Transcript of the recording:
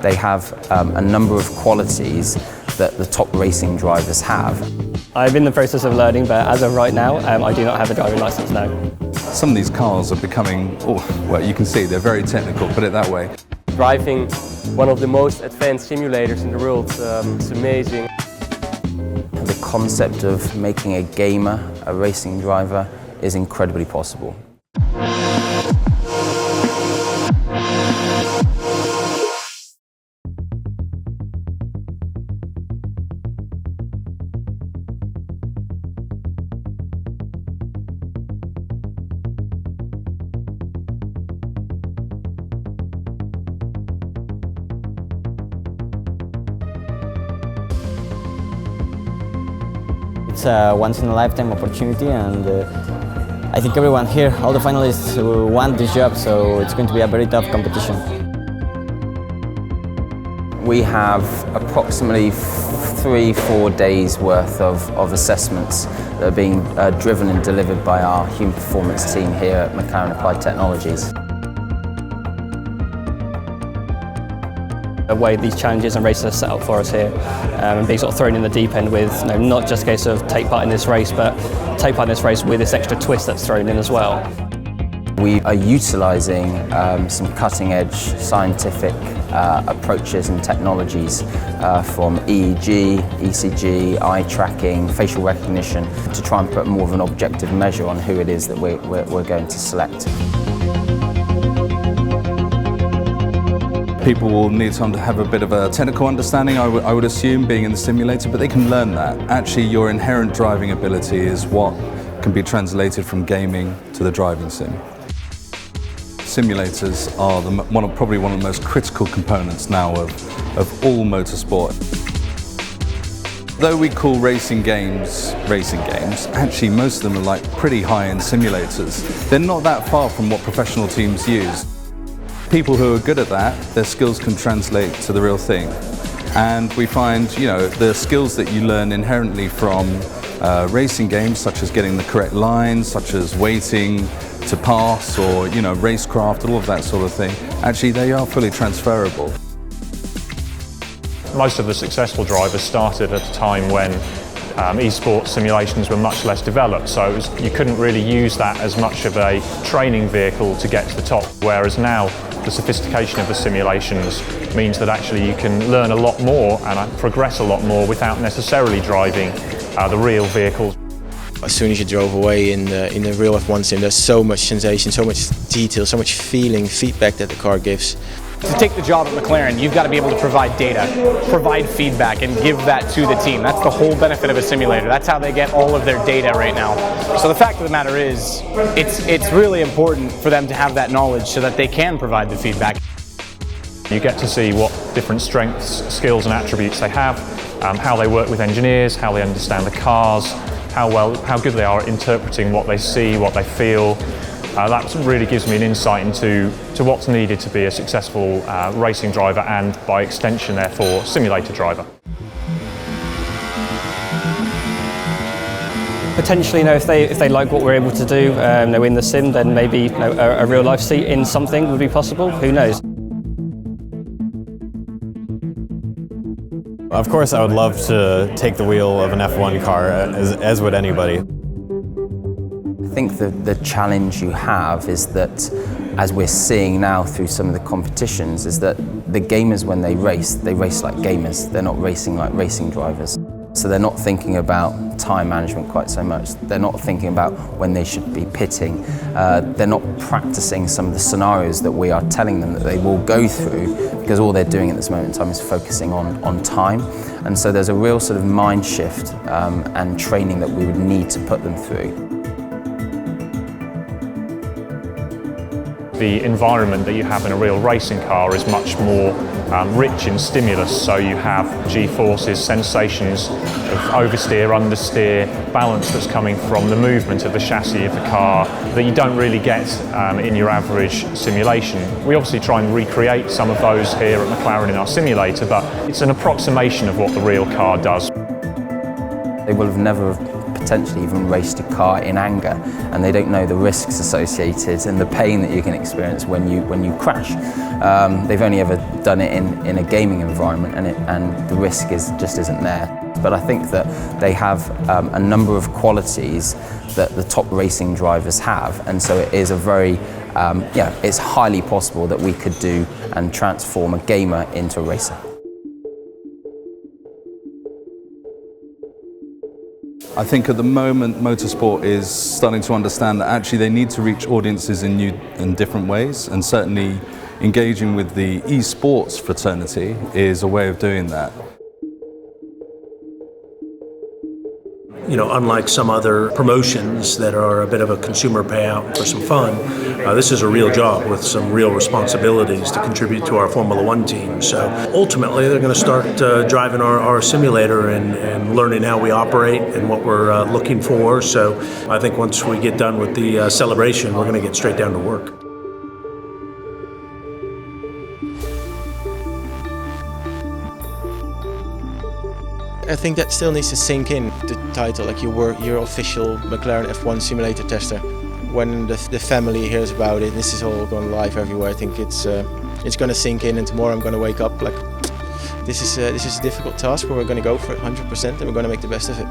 They have a number of qualities that the top racing drivers have. I'm in the process of learning, but as of right now, I do not have a driving license now. Some of these cars are becoming, well, you can see they're very technical, put it that way. Driving one of the most advanced simulators in the world, it's amazing. The concept of making a gamer a racing driver is incredibly possible. It's a once-in-a-lifetime opportunity, and I think everyone here, all the finalists, want this job, so it's going to be a very tough competition. We have approximately 3-4 days worth of assessments that are being driven and delivered by our human performance team here at McLaren Applied Technologies. The way these challenges and races are set up for us here, and being sort of thrown in the deep end with not just a case of take part in this race, but take part in this race with this extra twist that's thrown in as well. We are utilising some cutting-edge scientific approaches and technologies from EEG, ECG, eye tracking, facial recognition to try and put more of an objective measure on who it is that we're going to select. People will need time to have a bit of a technical understanding, I would assume, being in the simulator, but they can learn that. Actually, your inherent driving ability is what can be translated from gaming to the driving sim. Simulators are probably one of the most critical components now of all motorsport. Though we call racing games, actually most of them are like pretty high-end simulators. They're not that far from what professional teams use. People who are good at that, their skills can translate to the real thing. And we find, the skills that you learn inherently from racing games, such as getting the correct lines, such as waiting to pass, or racecraft, all of that sort of thing, actually they are fully transferable. Most of the successful drivers started at a time when esports simulations were much less developed, so you couldn't really use that as much of a training vehicle to get to the top, whereas now the sophistication of the simulations means that actually you can learn a lot more and progress a lot more without necessarily driving the real vehicles. As soon as you drove away in the real F1 sim, there's so much sensation, so much detail, so much feeling, feedback that the car gives. To take the job at McLaren, you've got to be able to provide data, provide feedback, and give that to the team. That's the whole benefit of a simulator. That's how they get all of their data right now. So the fact of the matter is, it's really important for them to have that knowledge so that they can provide the feedback. You get to see what different strengths, skills and attributes they have, how they work with engineers, how they understand the cars, how good they are at interpreting what they see, what they feel. That really gives me an insight into what's needed to be a successful racing driver and, by extension, therefore, simulator driver. Potentially, if they like what we're able to do in the sim, then maybe a real life seat in something would be possible. Who knows? Of course, I would love to take the wheel of an F1 car, as would anybody. I think the challenge you have is that, as we're seeing now through some of the competitions, is that the gamers, when they race like gamers. They're not racing like racing drivers. So they're not thinking about time management quite so much. They're not thinking about when they should be pitting. They're not practicing some of the scenarios that we are telling them that they will go through, because all they're doing at this moment in time is focusing on time. And so there's a real sort of mind shift and training that we would need to put them through. The environment that you have in a real racing car is much more rich in stimulus, so you have G-forces, sensations of oversteer, understeer, balance that's coming from the movement of the chassis of the car that you don't really get in your average simulation. We obviously try and recreate some of those here at McLaren in our simulator, but it's an approximation of what the real car does. They will have never potentially even raced a car in anger, and they don't know the risks associated and the pain that you can experience when you crash. They've only ever done it in a gaming environment, and the risk just isn't there. But I think that they have a number of qualities that the top racing drivers have, and so it is a very, it's highly possible that we could do and transform a gamer into a racer. I think at the moment motorsport is starting to understand that actually they need to reach audiences in new and different ways, and certainly engaging with the esports fraternity is a way of doing that. You know, unlike some other promotions that are a bit of a consumer payout for some fun, this is a real job with some real responsibilities to contribute to our Formula One team. So ultimately, they're going to start driving our simulator and learning how we operate and what we're looking for. So I think once we get done with the celebration, we're going to get straight down to work. I think that still needs to sink in, the title, like your official McLaren F1 simulator tester. When the family hears about it, this is all going live everywhere, I think it's going to sink in, and tomorrow I'm going to wake up like, this is a difficult task, but we're going to go for it 100% and we're going to make the best of it.